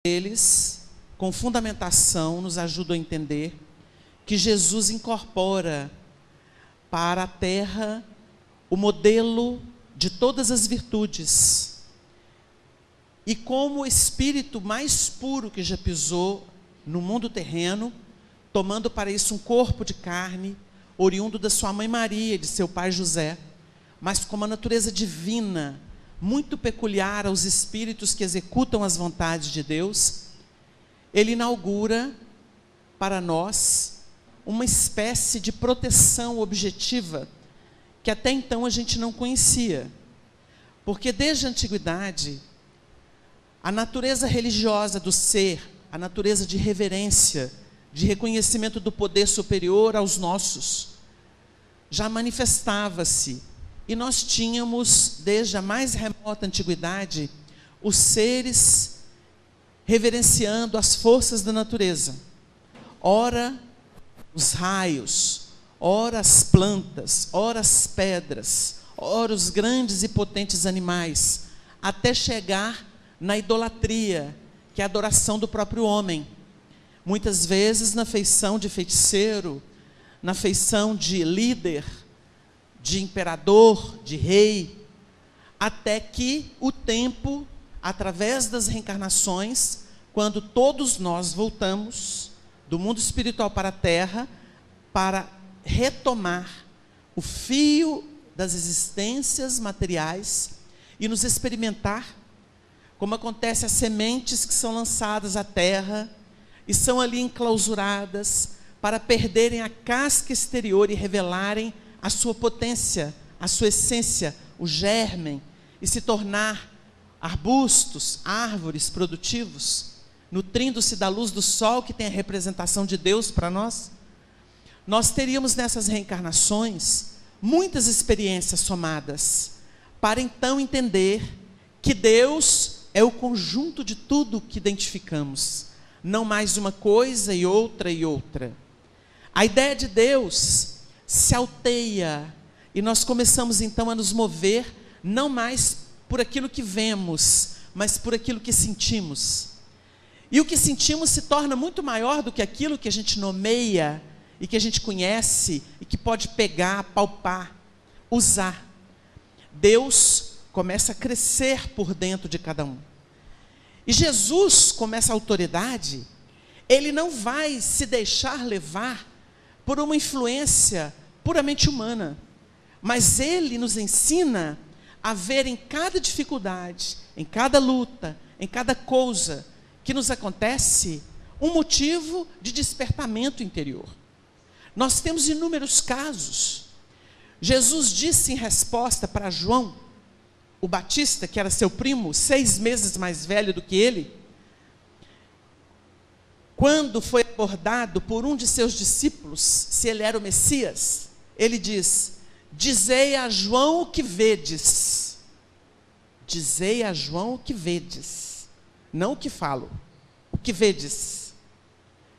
Eles, com fundamentação, nos ajudam a entender que Jesus incorpora para a terra o modelo de todas as virtudes. E como o espírito mais puro que já pisou no mundo terreno, tomando para isso um corpo de carne, oriundo da sua mãe Maria e de seu pai José, mas com uma natureza divina, muito peculiar aos espíritos que executam as vontades de Deus, ele inaugura para nós uma espécie de proteção objetiva que até então a gente não conhecia. Porque desde a antiguidade, a natureza religiosa do ser, a natureza de reverência, de reconhecimento do poder superior aos nossos, já manifestava-se. E nós tínhamos, desde a mais remota antiguidade, os seres reverenciando as forças da natureza. Ora, os raios, ora as plantas, ora as pedras, ora os grandes e potentes animais, até chegar na idolatria, que é a adoração do próprio homem. Muitas vezes na feição de feiticeiro, na feição de líder, de imperador, de rei, até que o tempo, através das reencarnações, quando todos nós voltamos do mundo espiritual para a terra, para retomar o fio das existências materiais e nos experimentar, como acontece às sementes que são lançadas à terra e são ali enclausuradas para perderem a casca exterior e revelarem a sua potência, a sua essência, o germen, e se tornar arbustos, árvores produtivos, nutrindo-se da luz do sol, que tem a representação de Deus para nós. Nós teríamos nessas reencarnações muitas experiências somadas, para então entender que Deus é o conjunto de tudo que identificamos, não mais uma coisa e outra e outra. A ideia de Deus se alteia, e nós começamos então a nos mover, não mais por aquilo que vemos, mas por aquilo que sentimos. E o que sentimos se torna muito maior do que aquilo que a gente nomeia, e que a gente conhece, e que pode pegar, palpar, usar. Deus começa a crescer por dentro de cada um. E Jesus, como essa autoridade, ele não vai se deixar levar por uma influência puramente humana, mas ele nos ensina a ver em cada dificuldade, em cada luta, em cada coisa que nos acontece, um motivo de despertamento interior. Nós temos inúmeros casos. Jesus disse em resposta para João, o Batista, que era seu primo, 6 meses mais velho do que ele, quando foi abordado por um de seus discípulos, se ele era o Messias, ele diz: dizei a João o que vedes. Dizei a João o que vedes. Não o que falo, o que vedes.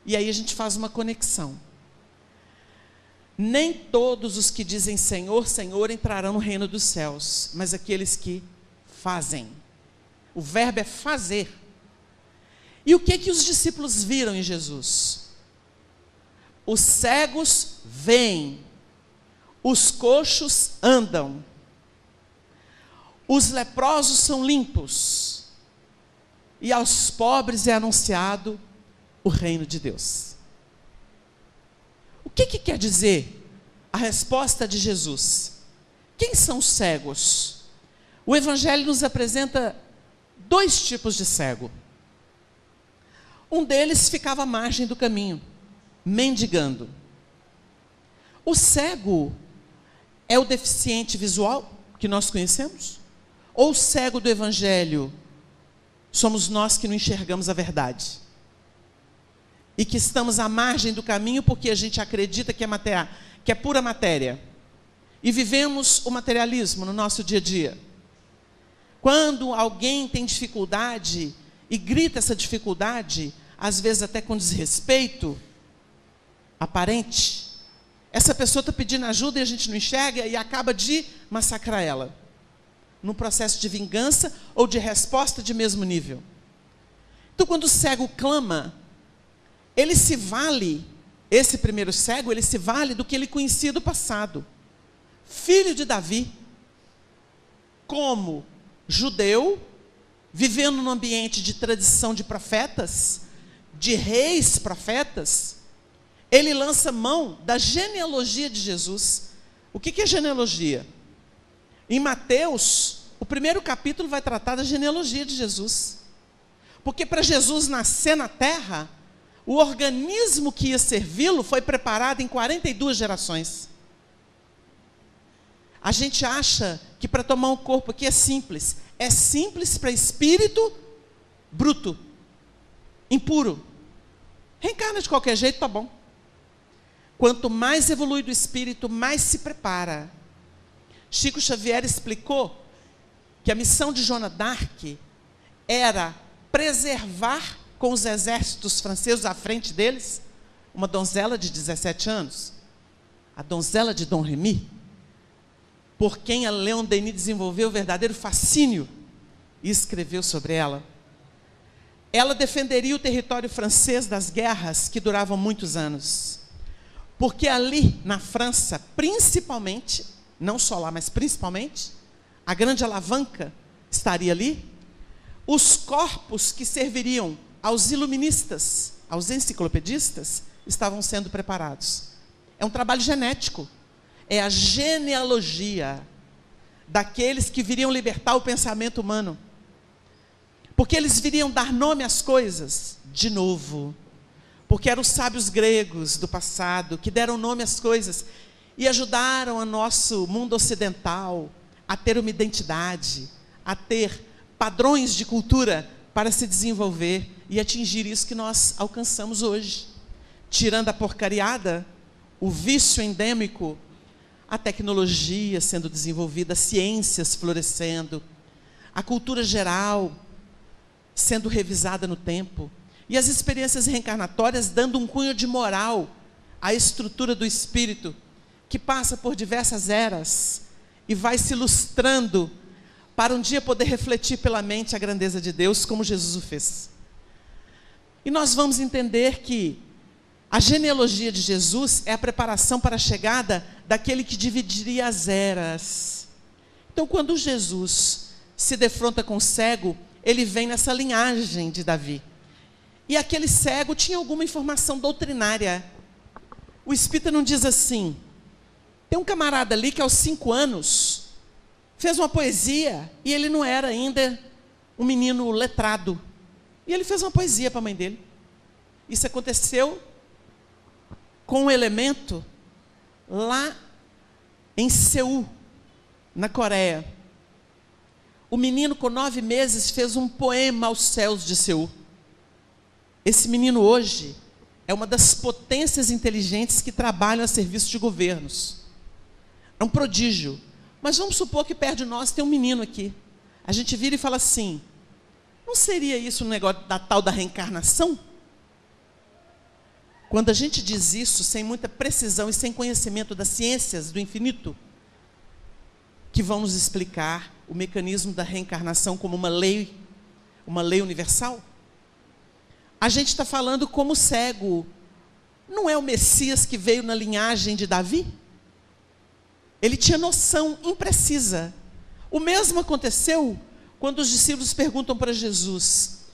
E aí a gente faz uma conexão. Nem todos os que dizem Senhor, Senhor entrarão no reino dos céus, mas aqueles que fazem. O verbo é fazer. E o que os discípulos viram em Jesus? Os cegos veem, os coxos andam, os leprosos são limpos, e aos pobres é anunciado o reino de Deus. O que quer dizer a resposta de Jesus? Quem são os cegos? O Evangelho nos apresenta 2 tipos de cego. Um deles ficava à margem do caminho, mendigando. O cego é o deficiente visual que nós conhecemos? Ou o cego do Evangelho somos nós que não enxergamos a verdade? E que estamos à margem do caminho porque a gente acredita que é pura matéria. E vivemos o materialismo no nosso dia a dia. Quando alguém tem dificuldade e grita essa dificuldade, às vezes até com desrespeito aparente, essa pessoa está pedindo ajuda e a gente não enxerga e acaba de massacrar ela, num processo de vingança ou de resposta de mesmo nível. Então, quando o cego clama, ele se vale, esse primeiro cego, ele se vale do que ele conhecia do passado. Filho de Davi, como judeu, vivendo num ambiente de tradição de profetas, de reis profetas, ele lança mão da genealogia de Jesus. O que é genealogia? Em Mateus, o primeiro capítulo vai tratar da genealogia de Jesus. Porque para Jesus nascer na terra, o organismo que ia servi-lo foi preparado em 42 gerações. A gente acha que para tomar um corpo aqui é simples. É simples para espírito bruto, impuro. Reencarna de qualquer jeito, tá bom. Quanto mais evolui do espírito, mais se prepara. Chico Xavier explicou que a missão de Joana d'Arc era preservar com os exércitos franceses à frente deles uma donzela de 17 anos, a donzela de Dom Remy, por quem a Leon Denis desenvolveu o verdadeiro fascínio e escreveu sobre ela. Ela defenderia o território francês das guerras que duravam muitos anos, porque ali na França, principalmente, não só lá, mas principalmente, a grande alavanca estaria ali. Os corpos que serviriam aos iluministas, aos enciclopedistas, estavam sendo preparados. É um trabalho genético. É a genealogia daqueles que viriam libertar o pensamento humano. Porque eles viriam dar nome às coisas de novo. Porque eram os sábios gregos do passado que deram nome às coisas e ajudaram o nosso mundo ocidental a ter uma identidade, a ter padrões de cultura para se desenvolver e atingir isso que nós alcançamos hoje. Tirando a porcariada, o vício endêmico, a tecnologia sendo desenvolvida, as ciências florescendo, a cultura geral sendo revisada no tempo, e as experiências reencarnatórias dando um cunho de moral à estrutura do espírito, que passa por diversas eras e vai se ilustrando para um dia poder refletir pela mente a grandeza de Deus, como Jesus o fez. E nós vamos entender que a genealogia de Jesus é a preparação para a chegada daquele que dividiria as eras. Então, quando Jesus se defronta com o cego, ele vem nessa linhagem de Davi. E aquele cego tinha alguma informação doutrinária. O Espírita não diz assim: tem um camarada ali que aos 5 anos fez uma poesia e ele não era ainda um menino letrado. E ele fez uma poesia para a mãe dele. Isso aconteceu com um elemento lá em Seul, na Coreia. O menino com 9 meses fez um poema aos céus de Seul. Esse menino hoje é uma das potências inteligentes que trabalham a serviço de governos. É um prodígio. Mas vamos supor que perto de nós tem um menino aqui. A gente vira e fala assim: não seria isso um negócio da tal da reencarnação? Quando a gente diz isso sem muita precisão e sem conhecimento das ciências do infinito, que vão nos explicar o mecanismo da reencarnação como uma lei universal, a gente está falando como cego. Não é o Messias que veio na linhagem de Davi? Ele tinha noção imprecisa. O mesmo aconteceu quando os discípulos perguntam para Jesus: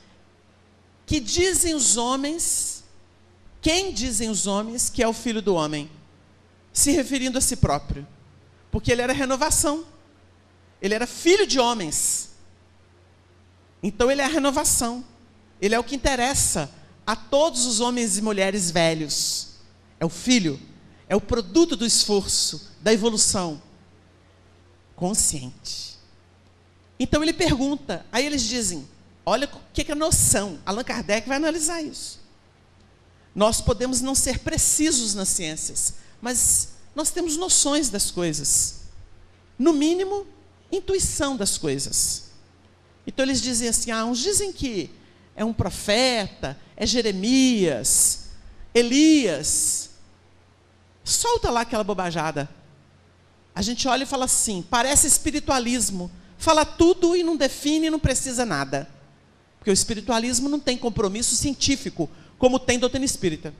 que dizem os homens, quem dizem os homens que é o Filho do Homem? Se referindo a si próprio. Porque ele era renovação. Ele era filho de homens. Então ele é a renovação. Ele é o que interessa a todos os homens e mulheres velhos. É o filho. É o produto do esforço, da evolução consciente. Então ele pergunta, aí eles dizem: olha o que é a noção. Allan Kardec vai analisar isso. Nós podemos não ser precisos nas ciências, mas nós temos noções das coisas. No mínimo, intuição das coisas. Então eles dizem assim: uns dizem que é um profeta, é Jeremias, Elias. Solta lá aquela bobajada. A gente olha e fala assim: parece espiritualismo. Fala tudo e não define e não precisa nada. Porque o espiritualismo não tem compromisso científico, como tem a doutrina espírita.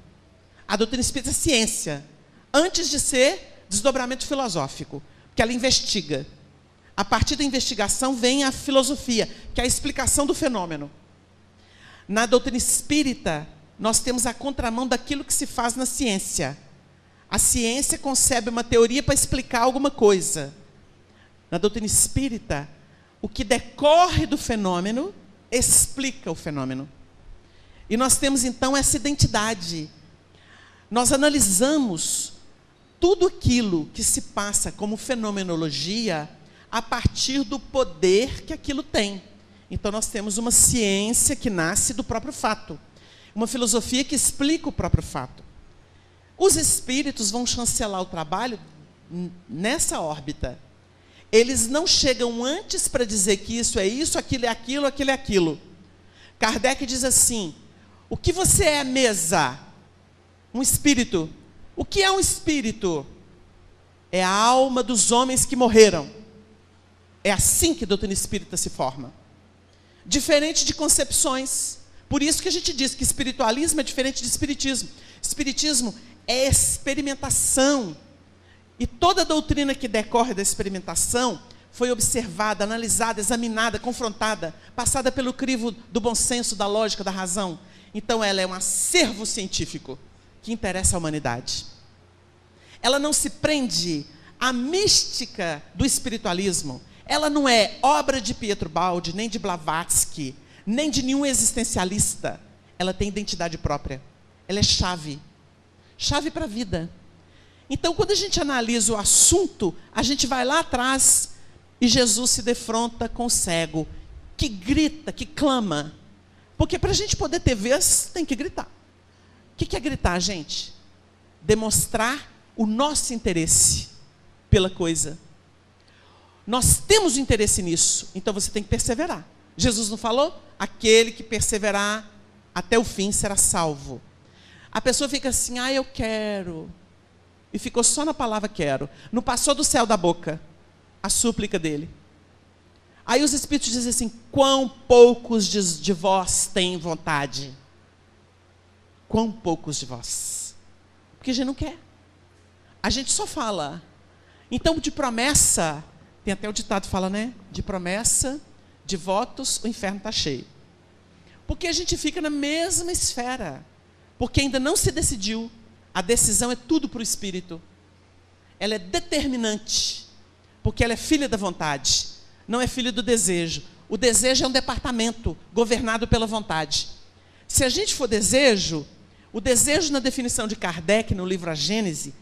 A doutrina espírita é ciência, antes de ser desdobramento filosófico, porque ela investiga. A partir da investigação vem a filosofia, que é a explicação do fenômeno. Na doutrina espírita, nós temos a contramão daquilo que se faz na ciência. A ciência concebe uma teoria para explicar alguma coisa. Na doutrina espírita, o que decorre do fenômeno explica o fenômeno. E nós temos então essa identidade. Nós analisamos tudo aquilo que se passa como fenomenologia a partir do poder que aquilo tem. Então nós temos uma ciência que nasce do próprio fato, uma filosofia que explica o próprio fato. Os espíritos vão chancelar o trabalho nessa órbita. Eles não chegam antes para dizer que isso é isso, aquilo é aquilo, aquilo é aquilo. Kardec diz assim: o que você é, mesa? Um espírito. O que é um espírito? É a alma dos homens que morreram. É assim que a doutrina espírita se forma. Diferente de concepções. Por isso que a gente diz que espiritualismo é diferente de espiritismo. Espiritismo é experimentação. E toda a doutrina que decorre da experimentação foi observada, analisada, examinada, confrontada, passada pelo crivo do bom senso, da lógica, da razão. Então ela é um acervo científico que interessa à humanidade. Ela não se prende à mística do espiritualismo. Ela não é obra de Pietro Baldi, nem de Blavatsky, nem de nenhum existencialista. Ela tem identidade própria. Ela é chave. Chave para a vida. Então, quando a gente analisa o assunto, a gente vai lá atrás e Jesus se defronta com o cego, que grita, que clama. Porque para a gente poder ter vez, tem que gritar. O que é gritar, gente? Demonstrar o nosso interesse pela coisa. Nós temos interesse nisso, então você tem que perseverar. Jesus não falou? Aquele que perseverar até o fim será salvo. A pessoa fica assim: eu quero. E ficou só na palavra quero. Não passou do céu da boca a súplica dele. Aí os espíritos dizem assim: quão poucos de vós têm vontade? Quão poucos de vós? Porque a gente não quer. A gente só fala. Então, de promessa, tem até o ditado que fala, né? De promessa, de votos, o inferno está cheio. Porque a gente fica na mesma esfera. Porque ainda não se decidiu. A decisão é tudo para o espírito. Ela é determinante. Porque ela é filha da vontade. Não é filha do desejo. O desejo é um departamento governado pela vontade. Se a gente for desejo, o desejo na definição de Kardec, no livro A Gênese,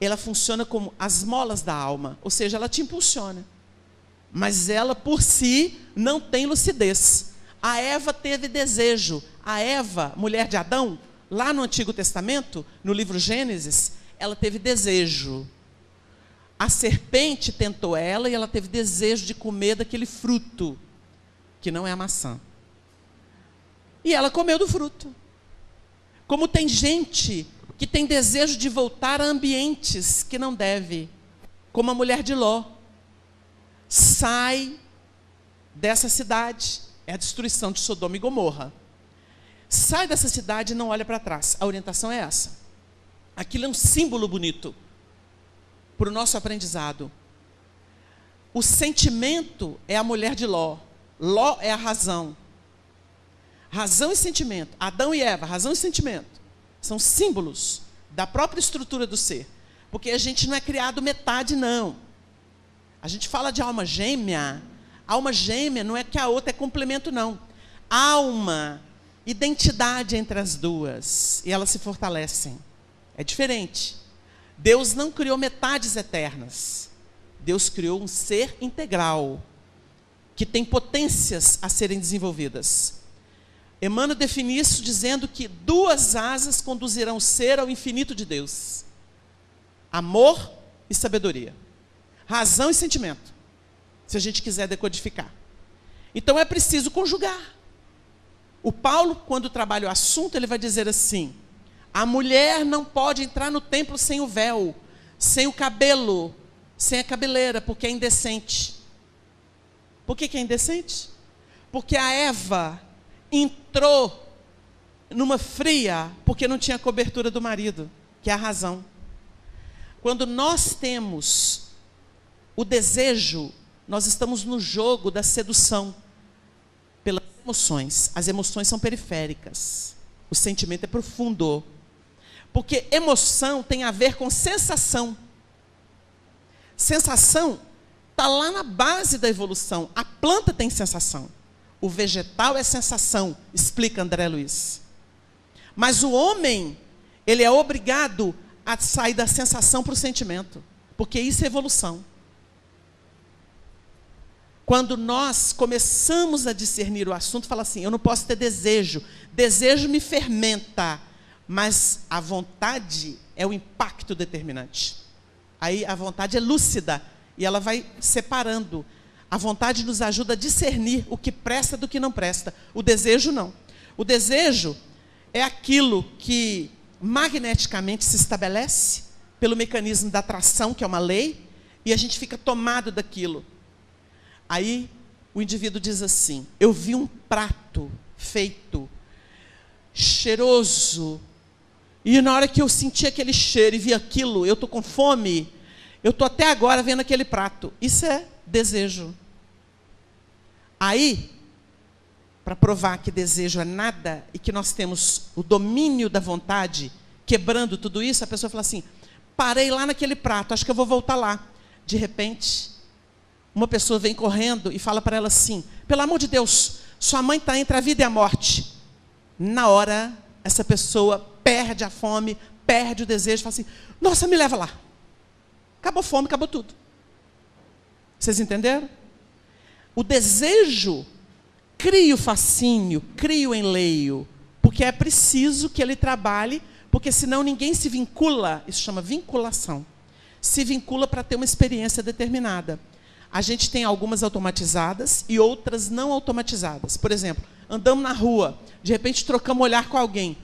ela funciona como as molas da alma. Ou seja, ela te impulsiona. Mas ela, por si, não tem lucidez. A Eva teve desejo. A Eva, mulher de Adão, lá no Antigo Testamento, no livro Gênesis, ela teve desejo. A serpente tentou ela e ela teve desejo de comer daquele fruto, que não é a maçã. E ela comeu do fruto. Como tem gente que tem desejo de voltar a ambientes que não deve, como a mulher de Ló. Sai dessa cidade, é a destruição de Sodoma e Gomorra. Sai dessa cidade e não olha para trás. A orientação é essa. Aquilo é um símbolo bonito para o nosso aprendizado. O sentimento é a mulher de Ló. Ló é a razão. Razão e sentimento. Adão e Eva, razão e sentimento. São símbolos da própria estrutura do ser. Porque a gente não é criado metade, não. A gente fala de alma gêmea. Alma gêmea não é que a outra é complemento, não. Alma, identidade entre as duas. E elas se fortalecem. É diferente. Deus não criou metades eternas. Deus criou um ser integral, que tem potências a serem desenvolvidas. Emmanuel define isso dizendo que duas asas conduzirão o ser ao infinito de Deus: amor e sabedoria, razão e sentimento, se a gente quiser decodificar. Então é preciso conjugar. O Paulo, quando trabalha o assunto, ele vai dizer assim: a mulher não pode entrar no templo sem o véu, sem o cabelo, sem a cabeleira, porque é indecente. Por que é indecente? Porque a Eva, entrou numa fria porque não tinha cobertura do marido, que é a razão. Quando nós temos o desejo, nós estamos no jogo da sedução pelas emoções. As emoções são periféricas. O sentimento é profundo. Porque emoção tem a ver com sensação. Sensação está lá na base da evolução. A planta tem sensação. O vegetal é sensação, explica André Luiz. Mas o homem, ele é obrigado a sair da sensação para o sentimento. Porque isso é evolução. Quando nós começamos a discernir o assunto, fala assim, eu não posso ter desejo. Desejo me fermenta. Mas a vontade é o impacto determinante. Aí a vontade é lúcida. E ela vai separando. A vontade nos ajuda a discernir o que presta do que não presta. O desejo não. O desejo é aquilo que magneticamente se estabelece pelo mecanismo da atração, que é uma lei, e a gente fica tomado daquilo. Aí o indivíduo diz assim, eu vi um prato feito, cheiroso, e na hora que eu senti aquele cheiro e vi aquilo, eu estou com fome, eu estou até agora vendo aquele prato. Isso é desejo. Aí, para provar que desejo é nada e que nós temos o domínio da vontade, quebrando tudo isso, a pessoa fala assim, parei lá naquele prato, acho que eu vou voltar lá. De repente, uma pessoa vem correndo e fala para ela assim, pelo amor de Deus, sua mãe está entre a vida e a morte. Na hora, essa pessoa perde a fome, perde o desejo, fala assim, nossa, me leva lá. Acabou a fome, acabou tudo. Vocês entenderam? O desejo cria o fascínio, cria o enleio, porque é preciso que ele trabalhe, porque senão ninguém se vincula, isso chama vinculação, se vincula para ter uma experiência determinada. A gente tem algumas automatizadas e outras não automatizadas. Por exemplo, andamos na rua, de repente trocamos olhar com alguém.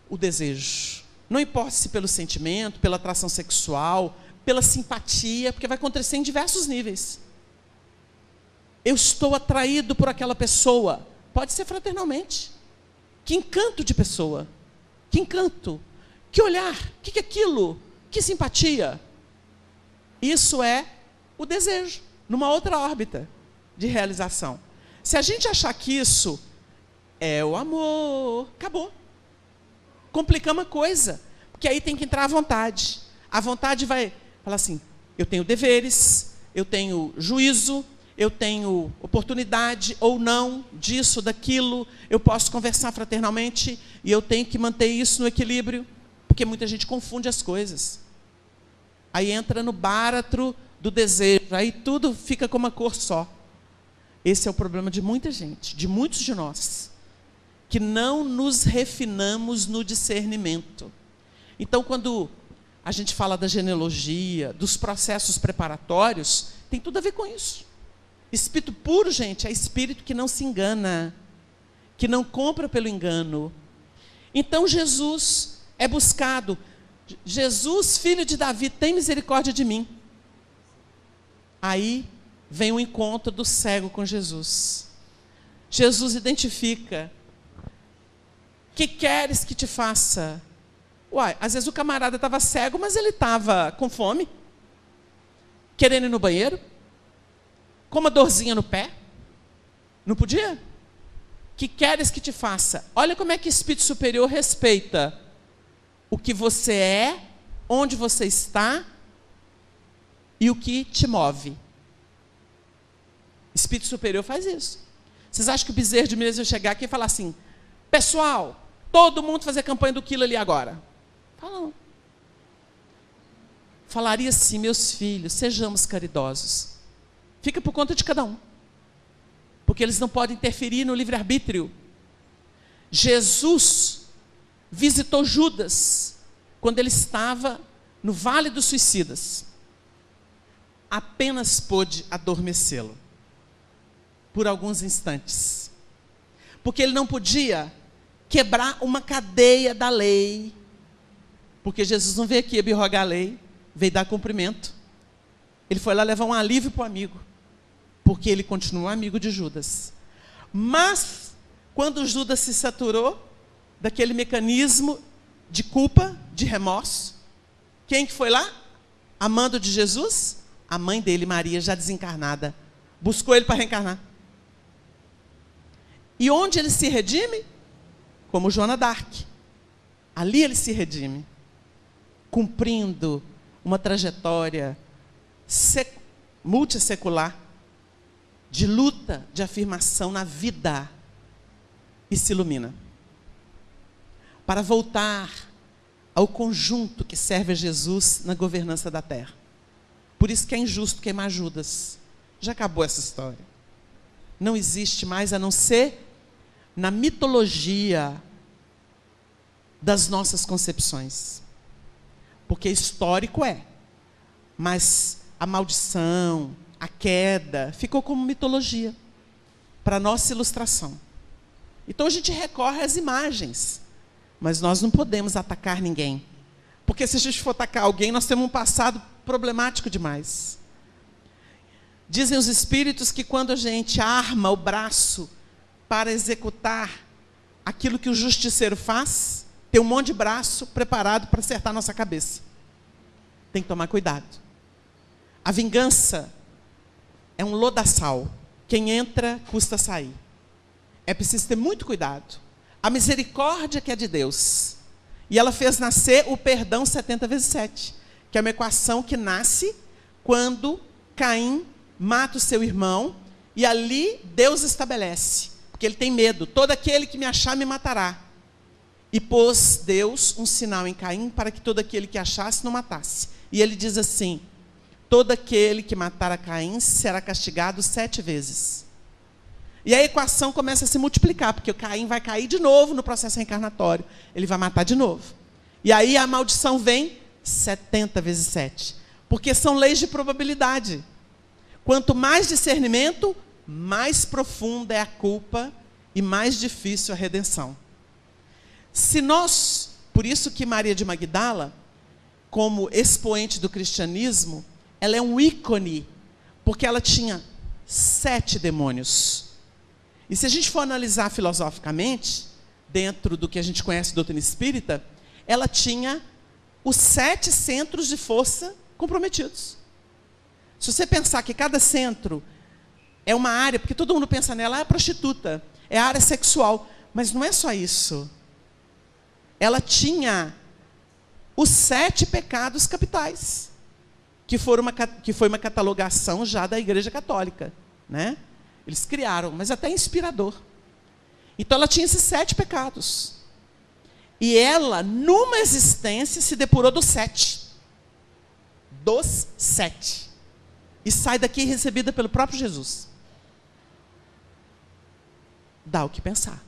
O desejo. Não importa se pelo sentimento, pela atração sexual, pela simpatia, porque vai acontecer em diversos níveis. Eu estou atraído por aquela pessoa. Pode ser fraternalmente. Que encanto de pessoa. Que encanto. Que olhar. Que é aquilo? Que simpatia. Isso é o desejo, numa outra órbita de realização. Se a gente achar que isso é o amor, acabou. Complicamos a coisa, porque aí tem que entrar a vontade. A vontade vai falar assim, eu tenho deveres, eu tenho juízo, eu tenho oportunidade ou não disso, daquilo, eu posso conversar fraternalmente e eu tenho que manter isso no equilíbrio, porque muita gente confunde as coisas. Aí entra no báratro do desejo, aí tudo fica com uma cor só. Esse é o problema de muita gente, de muitos de nós, que não nos refinamos no discernimento. Então, quando a gente fala da genealogia, dos processos preparatórios, tem tudo a ver com isso. Espírito puro, gente, é espírito que não se engana, que não compra pelo engano. Então, Jesus é buscado. Jesus, filho de Davi, tem misericórdia de mim. Aí vem o encontro do cego com Jesus. Jesus identifica. Que queres que te faça? Uai, às vezes o camarada estava cego, mas ele estava com fome, querendo ir no banheiro, com uma dorzinha no pé. Não podia? Que queres que te faça? Olha como é que o Espírito Superior respeita o que você é, onde você está e o que te move. Espírito Superior faz isso. Vocês acham que o Bezerra de Menezes vai chegar aqui e falar assim, pessoal, todo mundo fazer campanha do quilo ali agora? Fala não. Falaria assim, meus filhos, sejamos caridosos. Fica por conta de cada um. Porque eles não podem interferir no livre-arbítrio. Jesus visitou Judas quando ele estava no Vale dos Suicidas. Apenas pôde adormecê-lo por alguns instantes. Porque ele não podia quebrar uma cadeia da lei. Porque Jesus não veio aqui abrogar a lei, veio dar cumprimento. Ele foi lá levar um alívio para o amigo. Porque ele continua amigo de Judas. Mas Quando Judas se saturou daquele mecanismo de culpa, de remorso, quem que foi lá? Amando de Jesus? A mãe dele, Maria, já desencarnada, buscou ele para reencarnar. E onde ele se redime? Como Joana d'Arc. Ali ele se redime, cumprindo uma trajetória multissecular de luta, de afirmação na vida, e se ilumina para voltar ao conjunto que serve a Jesus na governança da terra. Por isso que é injusto queimar Judas. Já acabou essa história. Não existe mais, a não ser na mitologia das nossas concepções. Porque histórico é, mas a maldição, a queda, ficou como mitologia, para nossa ilustração. Então a gente recorre às imagens, mas nós não podemos atacar ninguém. Porque se a gente for atacar alguém, nós temos um passado problemático demais. Dizem os espíritos que quando a gente arma o braço para executar aquilo que o justiceiro faz, tem um monte de braço preparado para acertar a nossa cabeça. Tem que tomar cuidado. A vingança é um lodaçal. Quem entra, custa sair. É preciso ter muito cuidado. A misericórdia que é de Deus. E ela fez nascer o perdão 70 vezes 7. Que é uma equação que nasce quando Caim mata o seu irmão. E ali Deus estabelece. Porque ele tem medo. Todo aquele que me achar me matará. E pôs Deus um sinal em Caim para que todo aquele que achasse não matasse. E ele diz assim: todo aquele que matar a Caim será castigado 7 vezes. E a equação começa a se multiplicar, porque o Caim vai cair de novo no processo reencarnatório. Ele vai matar de novo. E aí a maldição vem 70 vezes 7. Porque são leis de probabilidade. Quanto mais discernimento, mais profunda é a culpa e mais difícil a redenção. Se nós, por isso que Maria de Magdala, como expoente do cristianismo, ela é um ícone, porque ela tinha 7 demônios. E se a gente for analisar filosoficamente, dentro do que a gente conhece do doutrina espírita, ela tinha os 7 centros de força comprometidos. Se você pensar que cada centro é uma área, porque todo mundo pensa nela, é prostituta, é a área sexual, mas não é só isso. Ela tinha os 7 pecados capitais, que foi uma catalogação já da Igreja Católica, né? Eles criaram, mas até inspirador. Então ela tinha esses 7 pecados. E ela, numa existência, se depurou dos 7. Dos 7. E sai daqui recebida pelo próprio Jesus. Dá o que pensar.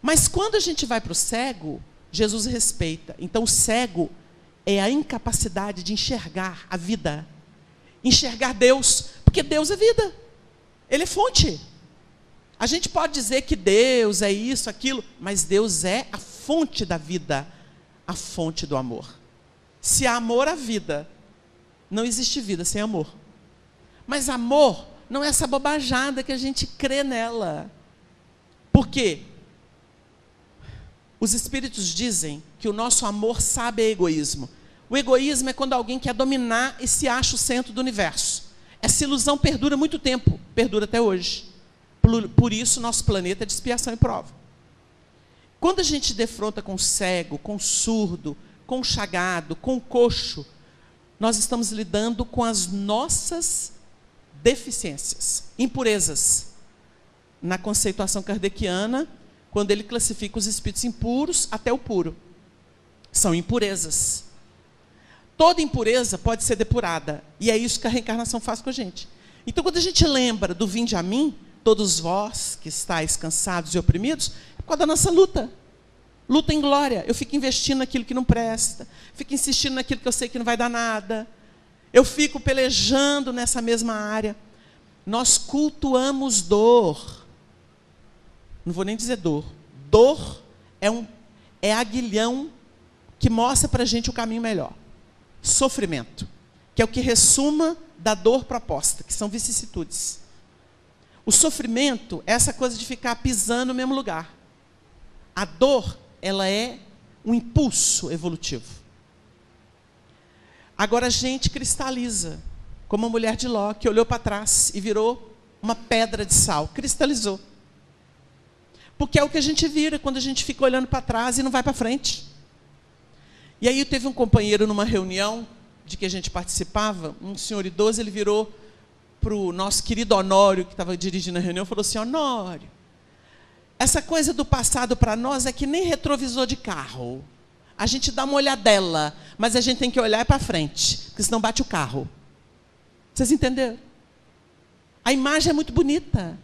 Mas quando a gente vai para o cego, Jesus respeita. Então o cego é a incapacidade de enxergar a vida. Enxergar Deus, porque Deus é vida. Ele é fonte. A gente pode dizer que Deus é isso, aquilo, mas Deus é a fonte da vida, a fonte do amor. Se há amor à vida, não existe vida sem amor. Mas amor não é essa bobajada que a gente crê nela. Por quê? Os espíritos dizem que o nosso amor sabe egoísmo. O egoísmo é quando alguém quer dominar e se acha o centro do universo. Essa ilusão perdura muito tempo, perdura até hoje. Por isso, nosso planeta é de expiação e prova. Quando a gente defronta com o cego, com o surdo, com o chagado, com o coxo, nós estamos lidando com as nossas deficiências, impurezas. Na conceituação kardeciana, quando ele classifica os espíritos impuros até o puro. São impurezas. Toda impureza pode ser depurada. E é isso que a reencarnação faz com a gente. Então, quando a gente lembra do vinde a mim, todos vós que estáis cansados e oprimidos, é por causa da nossa luta. Luta em glória. Eu fico investindo naquilo que não presta. Fico insistindo naquilo que eu sei que não vai dar nada. Eu fico pelejando nessa mesma área. Nós cultuamos dor. Não vou nem dizer dor. Dor é aguilhão que mostra para a gente o caminho melhor. Sofrimento, que é o que ressuma da dor proposta, que são vicissitudes. O sofrimento é essa coisa de ficar pisando no mesmo lugar. A dor, ela é um impulso evolutivo. Agora a gente cristaliza, como a mulher de Ló, que olhou para trás e virou uma pedra de sal, cristalizou. Porque é o que a gente vira quando a gente fica olhando para trás e não vai para frente. E aí teve um companheiro numa reunião de que a gente participava, um senhor idoso, ele virou para o nosso querido Honório, que estava dirigindo a reunião, falou assim: Honório, essa coisa do passado para nós é que nem retrovisor de carro. A gente dá uma olhadela, mas a gente tem que olhar para frente, porque senão bate o carro. Vocês entenderam? A imagem é muito bonita.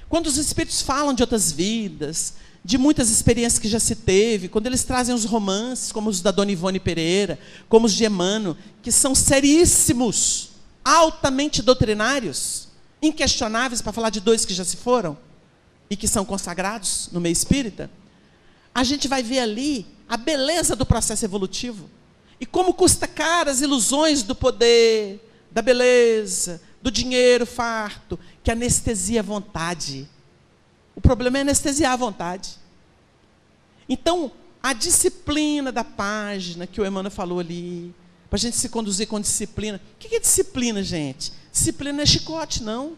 Quando os espíritos falam de outras vidas, de muitas experiências que já se teve, quando eles trazem os romances, como os da Dona Ivone Pereira, como os de Emmanuel, que são seríssimos, altamente doutrinários, inquestionáveis, para falar de dois que já se foram, e que são consagrados no meio espírita, a gente vai ver ali a beleza do processo evolutivo, e como custa caro as ilusões do poder, da beleza, do dinheiro farto, que anestesia a vontade. O problema é anestesiar a vontade. Então, a disciplina da página, que o Emmanuel falou ali, para a gente se conduzir com disciplina. O que é disciplina, gente? Disciplina não é chicote, não.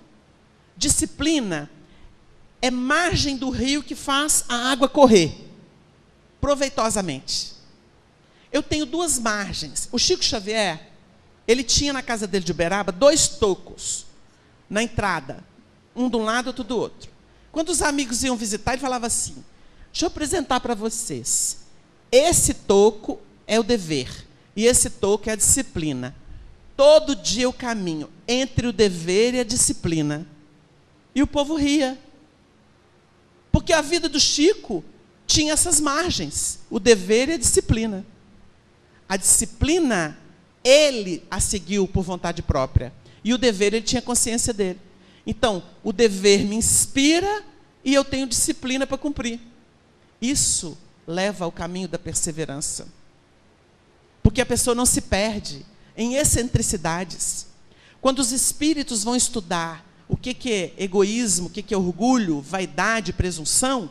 Disciplina é margem do rio que faz a água correr, proveitosamente. Eu tenho duas margens. O Chico Xavier, ele tinha na casa dele de Uberaba 2 tocos na entrada, um de um lado, outro do outro. Quando os amigos iam visitar, ele falava assim: deixa eu apresentar para vocês, esse toco é o dever, e esse toco é a disciplina. Todo dia eu caminho entre o dever e a disciplina. E o povo ria. Porque a vida do Chico tinha essas margens, o dever e a disciplina. A disciplina, ele a seguiu por vontade própria. E o dever, ele tinha consciência dele. Então, o dever me inspira e eu tenho disciplina para cumprir. Isso leva ao caminho da perseverança. Porque a pessoa não se perde em excentricidades. Quando os espíritos vão estudar o que é egoísmo, o que é orgulho, vaidade, presunção,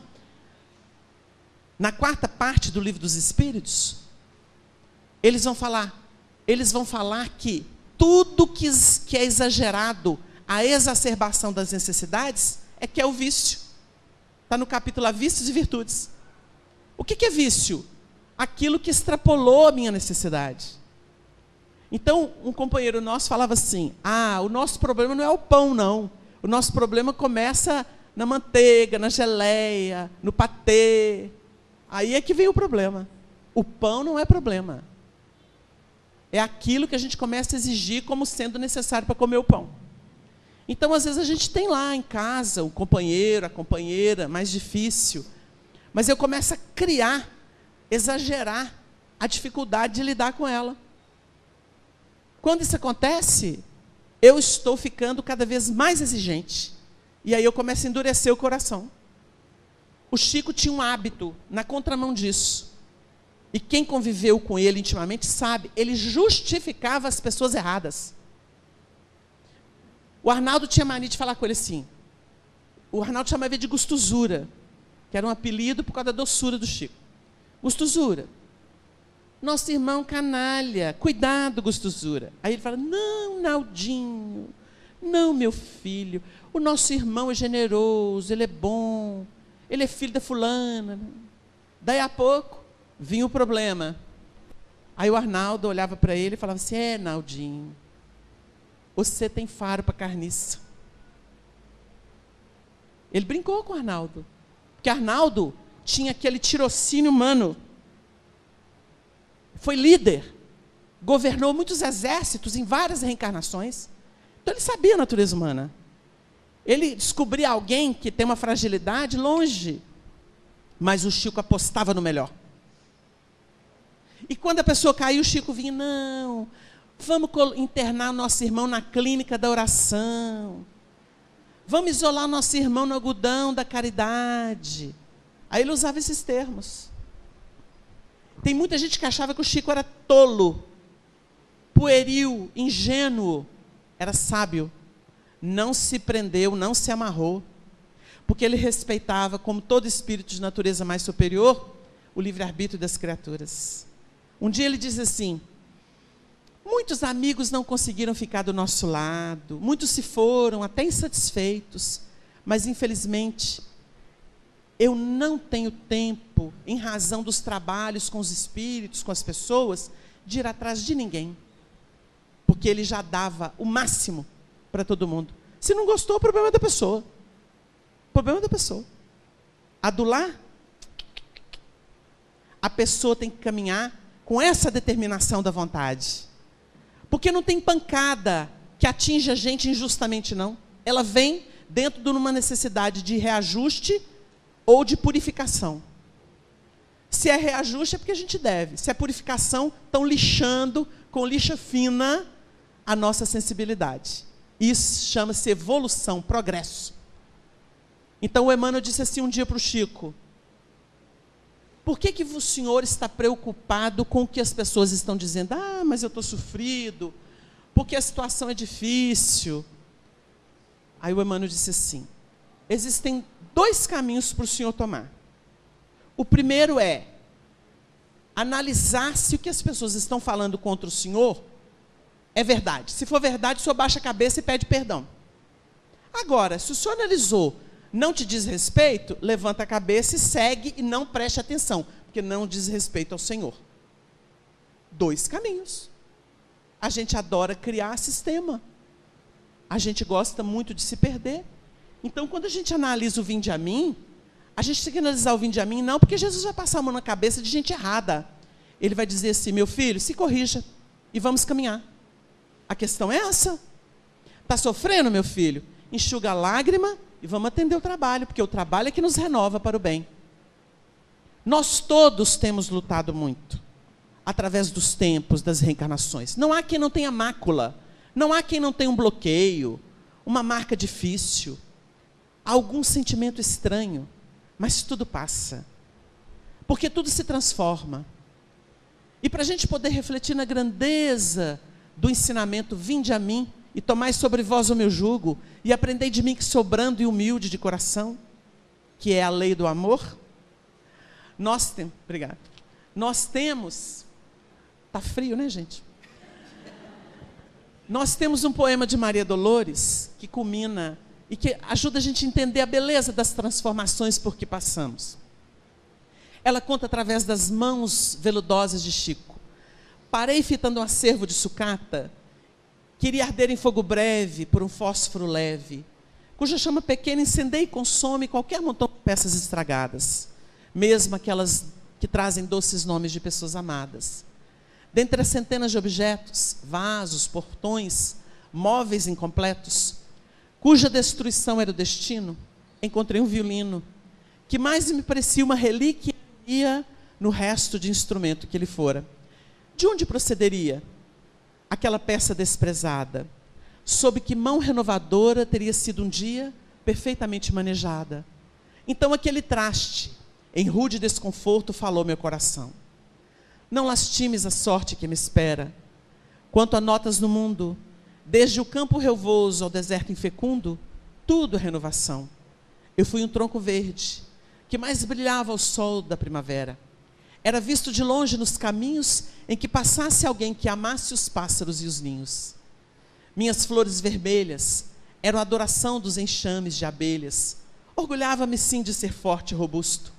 na 4ª parte do Livro dos Espíritos, eles vão falar que tudo que é exagerado, a exacerbação das necessidades, é que é o vício. Está no capítulo lá, Vícios e Virtudes. O que é vício? Aquilo que extrapolou a minha necessidade. Então, um companheiro nosso falava assim: o nosso problema não é o pão, não. O nosso problema começa na manteiga, na geleia, no patê. Aí é que vem o problema. O pão não é problema. É aquilo que a gente começa a exigir como sendo necessário para comer o pão. Então, às vezes, a gente tem lá em casa o companheiro, a companheira, mais difícil. Mas eu começo a criar, exagerar a dificuldade de lidar com ela. Quando isso acontece, eu estou ficando cada vez mais exigente. E aí eu começo a endurecer o coração. O Chico tinha um hábito na contramão disso. E quem conviveu com ele intimamente sabe, ele justificava as pessoas erradas. O Arnaldo tinha mania de falar com ele assim. O Arnaldo chamava ele de Gostosura, que era um apelido por causa da doçura do Chico. Gostosura. Nosso irmão canalha, cuidado, Gostosura. Aí ele fala: não, Naldinho, não, meu filho, o nosso irmão é generoso, ele é bom, ele é filho da fulana. Daí a pouco, vinha o problema. Aí o Arnaldo olhava para ele e falava assim: Naldinho, você tem faro para carniça. Ele brincou com o Arnaldo, porque Arnaldo tinha aquele tirocínio humano. Foi líder, governou muitos exércitos em várias reencarnações. Então ele sabia a natureza humana. Ele descobria alguém que tem uma fragilidade longe, mas o Chico apostava no melhor. E quando a pessoa caiu, o Chico vinha: não, vamos internar o nosso irmão na clínica da oração. Vamos isolar o nosso irmão no algodão da caridade. Aí ele usava esses termos. Tem muita gente que achava que o Chico era tolo, pueril, ingênuo. Era sábio. não se prendeu, não se amarrou, porque ele respeitava, como todo espírito de natureza mais superior, o livre-arbítrio das criaturas. Um dia ele diz assim: muitos amigos não conseguiram ficar do nosso lado, muitos se foram até insatisfeitos, mas infelizmente eu não tenho tempo, em razão dos trabalhos com os espíritos, com as pessoas, de ir atrás de ninguém, porque ele já dava o máximo para todo mundo. Se não gostou, o problema é da pessoa. O problema é da pessoa. Adular, a pessoa tem que caminhar com essa determinação da vontade. Porque não tem pancada que atinge a gente injustamente, não. Ela vem dentro de uma necessidade de reajuste ou de purificação. Se é reajuste é porque a gente deve. Se é purificação, estão lixando com lixa fina a nossa sensibilidade. Isso chama-se evolução, progresso. Então o Emmanuel disse assim um dia para o Chico: por que o senhor está preocupado com o que as pessoas estão dizendo? Ah, mas eu estou sofrido, porque a situação é difícil. Aí o Emmanuel disse assim: existem 2 caminhos para o senhor tomar. O primeiro é analisar se o que as pessoas estão falando contra o senhor é verdade. Se for verdade, o senhor baixa a cabeça e pede perdão. Agora, se o senhor analisou, não te diz respeito, levanta a cabeça e segue e não preste atenção, porque não diz respeito ao Senhor. 2 caminhos. A gente adora criar sistema. A gente gosta muito de se perder. Então, quando a gente analisa o vinde a mim, a gente tem que analisar o vinde a mim, não porque Jesus vai passar a mão na cabeça de gente errada. Ele vai dizer assim: meu filho, se corrija e vamos caminhar. A questão é essa. Está sofrendo, meu filho? Enxuga a lágrima e vamos atender o trabalho, porque o trabalho é que nos renova para o bem. Nós todos temos lutado muito, através dos tempos, das reencarnações. Não há quem não tenha mácula, não há quem não tenha um bloqueio, uma marca difícil, algum sentimento estranho, mas tudo passa, porque tudo se transforma. E para a gente poder refletir na grandeza do ensinamento, vinde a mim, e tomai sobre vós o meu jugo, e aprendei de mim que sou brando e humilde de coração, que é a lei do amor. Nós temos, está frio, né, gente? Nós temos um poema de Maria Dolores, que culmina, e que ajuda a gente a entender a beleza das transformações por que passamos. Ela conta através das mãos veludosas de Chico. Parei fitando um acervo de sucata, queria arder em fogo breve por um fósforo leve, cuja chama pequena incendeia e consome qualquer montão de peças estragadas, mesmo aquelas que trazem doces nomes de pessoas amadas. Dentre as centenas de objetos, vasos, portões, móveis incompletos, cuja destruição era o destino, encontrei um violino, que mais me parecia uma relíquia no resto de instrumento que ele fora. De onde procederia aquela peça desprezada? Sob que mão renovadora teria sido um dia perfeitamente manejada? Então aquele traste, em rude desconforto, falou meu coração: não lastimes a sorte que me espera. Quanto a notas no mundo, desde o campo relvoso ao deserto infecundo, tudo é renovação. Eu fui um tronco verde, que mais brilhava ao sol da primavera. Era visto de longe nos caminhos em que passasse alguém que amasse os pássaros e os ninhos. Minhas flores vermelhas eram a adoração dos enxames de abelhas. Orgulhava-me sim de ser forte e robusto.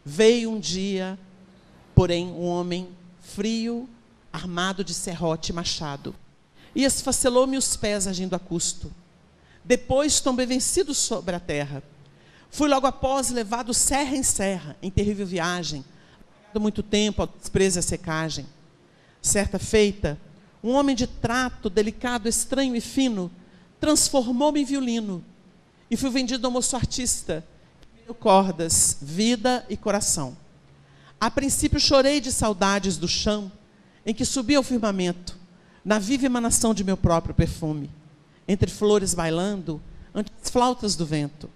Veio um dia, porém, um homem frio, armado de serrote e machado, e esfacelou-me os pés agindo a custo. Depois tombei vencido sobre a terra. Fui logo após levado serra em serra, em terrível viagem, muito tempo ao desprezo e à secagem. Certa feita, um homem de trato delicado, estranho e fino, transformou-me em violino, e fui vendido ao moço artista, que me deu cordas, vida e coração. A princípio chorei de saudades do chão, em que subi ao firmamento, na viva emanação de meu próprio perfume, entre flores bailando, ante as flautas do vento.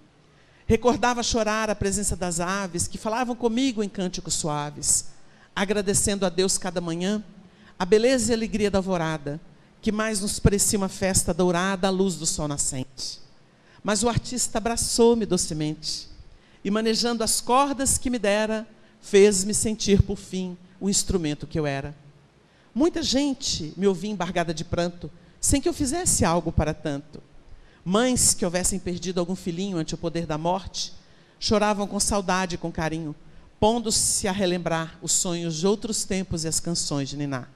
Recordava chorar a presença das aves, que falavam comigo em cânticos suaves, agradecendo a Deus cada manhã a beleza e a alegria da alvorada, que mais nos parecia uma festa dourada à luz do sol nascente. Mas o artista abraçou-me docemente e, manejando as cordas que me dera, fez-me sentir, por fim, o instrumento que eu era. Muita gente me ouvia embargada de pranto, sem que eu fizesse algo para tanto. Mães que houvessem perdido algum filhinho ante o poder da morte, choravam com saudade e com carinho, pondo-se a relembrar os sonhos de outros tempos e as canções de niná.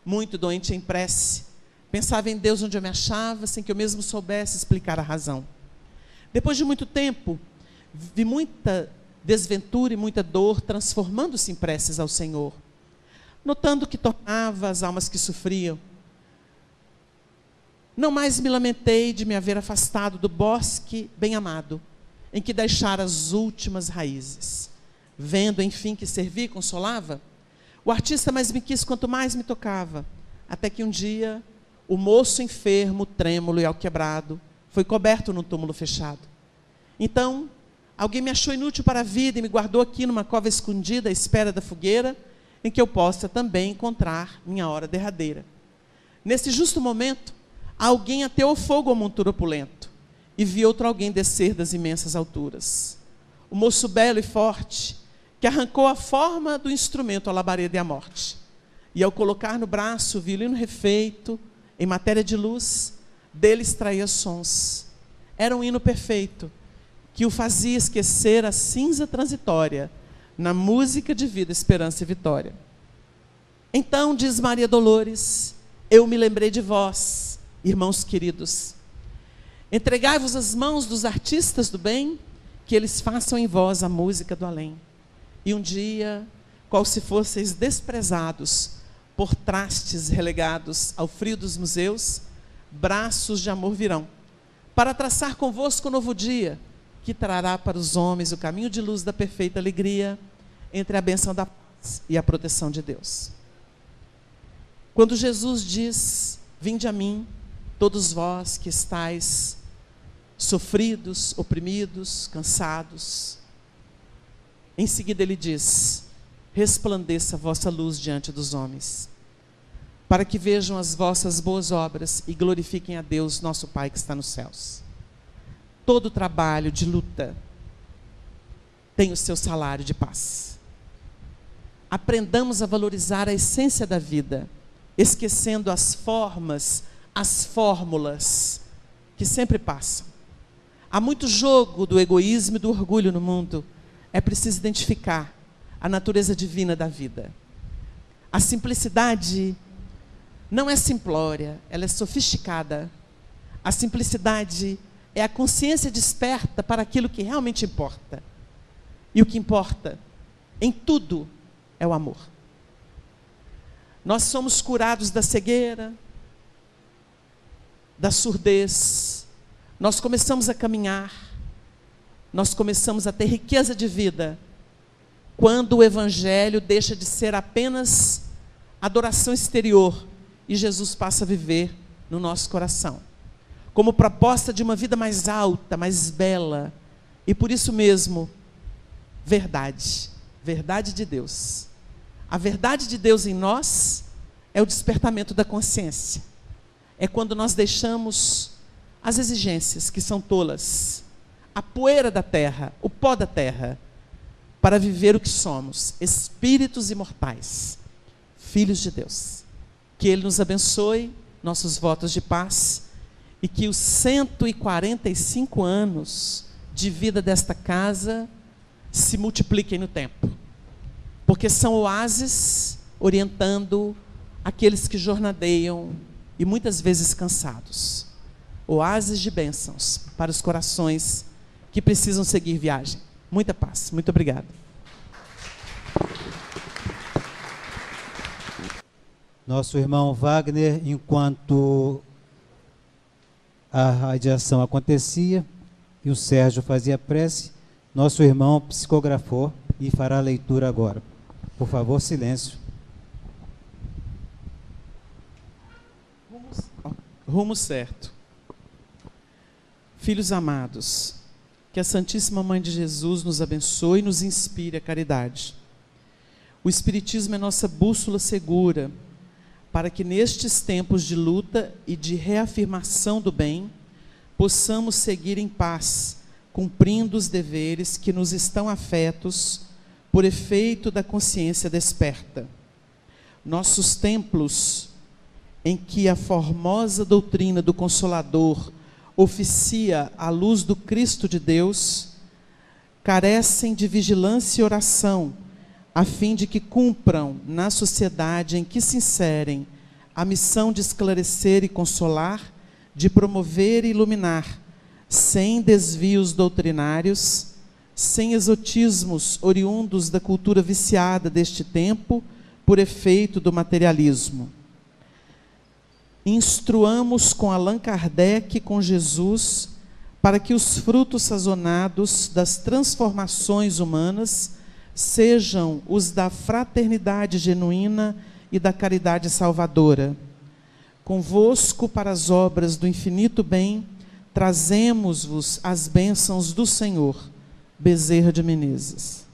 Muito doente em prece, pensava em Deus onde eu me achava, sem que eu mesmo soubesse explicar a razão. Depois de muito tempo, vi muita desventura e muita dor transformando-se em preces ao Senhor. Notando que tornava as almas que sofriam, não mais me lamentei de me haver afastado do bosque bem-amado, em que deixara as últimas raízes. Vendo, enfim, que servia e consolava, o artista mais me quis quanto mais me tocava, até que um dia, o moço enfermo, trêmulo e alquebrado, foi coberto num túmulo fechado. Então, alguém me achou inútil para a vida e me guardou aqui numa cova escondida à espera da fogueira, em que eu possa também encontrar minha hora derradeira. Nesse justo momento, alguém ateou fogo ao monturo opulento, e vi outro alguém descer das imensas alturas. O moço belo e forte, que arrancou a forma do instrumento à labareda e à morte. E ao colocar no braço o violino refeito, em matéria de luz, dele extraía sons. Era um hino perfeito, que o fazia esquecer a cinza transitória, na música de vida, esperança e vitória. Então, diz Maria Dolores, eu me lembrei de vós, irmãos queridos. Entregai-vos as mãos dos artistas do bem, que eles façam em vós a música do além. E um dia, qual se fosseis desprezados, por trastes relegados ao frio dos museus, braços de amor virão, para traçar convosco o novo dia, que trará para os homens o caminho de luz da perfeita alegria, entre a bênção da paz e a proteção de Deus. Quando Jesus diz, vinde a mim, todos vós que estáis sofridos, oprimidos, cansados, em seguida ele diz, resplandeça a vossa luz diante dos homens, para que vejam as vossas boas obras e glorifiquem a Deus, nosso Pai que está nos céus. Todo trabalho de luta tem o seu salário de paz. Aprendamos a valorizar a essência da vida, esquecendo as formas, as fórmulas que sempre passam. Há muito jogo do egoísmo e do orgulho no mundo. É preciso identificar a natureza divina da vida. A simplicidade não é simplória, ela é sofisticada. A simplicidade é a consciência desperta para aquilo que realmente importa. E o que importa em tudo é o amor. Nós somos curados da cegueira, da surdez. Nós começamos a caminhar. Nós começamos a ter riqueza de vida quando o Evangelho deixa de ser apenas adoração exterior e Jesus passa a viver no nosso coração, como proposta de uma vida mais alta, mais bela, e por isso mesmo, verdade, verdade de Deus. A verdade de Deus em nós é o despertamento da consciência. É quando nós deixamos as exigências que são tolas, a poeira da terra, o pó da terra, para viver o que somos, espíritos imortais, filhos de Deus. Que Ele nos abençoe, nossos votos de paz, e que os 145 anos de vida desta casa se multipliquem no tempo, porque são oásis orientando aqueles que jornadeiam e muitas vezes cansados. Oásis de bênçãos para os corações que precisam seguir viagem. Muita paz. Muito obrigado. Nosso irmão Wagner, enquanto a radiação acontecia e o Sérgio fazia prece, nosso irmão psicografou e fará a leitura agora. Por favor, silêncio. Rumo certo. Filhos amados, que a Santíssima Mãe de Jesus nos abençoe e nos inspire a caridade. O Espiritismo é nossa bússola segura para que nestes tempos de luta e de reafirmação do bem, possamos seguir em paz, cumprindo os deveres que nos estão afetos por efeito da consciência desperta. Nossos templos, em que a formosa doutrina do Consolador oficia à luz do Cristo de Deus, carecem de vigilância e oração, a fim de que cumpram, na sociedade em que se inserem, a missão de esclarecer e consolar, de promover e iluminar, sem desvios doutrinários, sem exotismos oriundos da cultura viciada deste tempo, por efeito do materialismo. Instruamos com Allan Kardec e com Jesus, para que os frutos sazonados das transformações humanas sejam os da fraternidade genuína e da caridade salvadora. Convosco para as obras do infinito bem, trazemos-vos as bênçãos do Senhor. Bezerra de Menezes.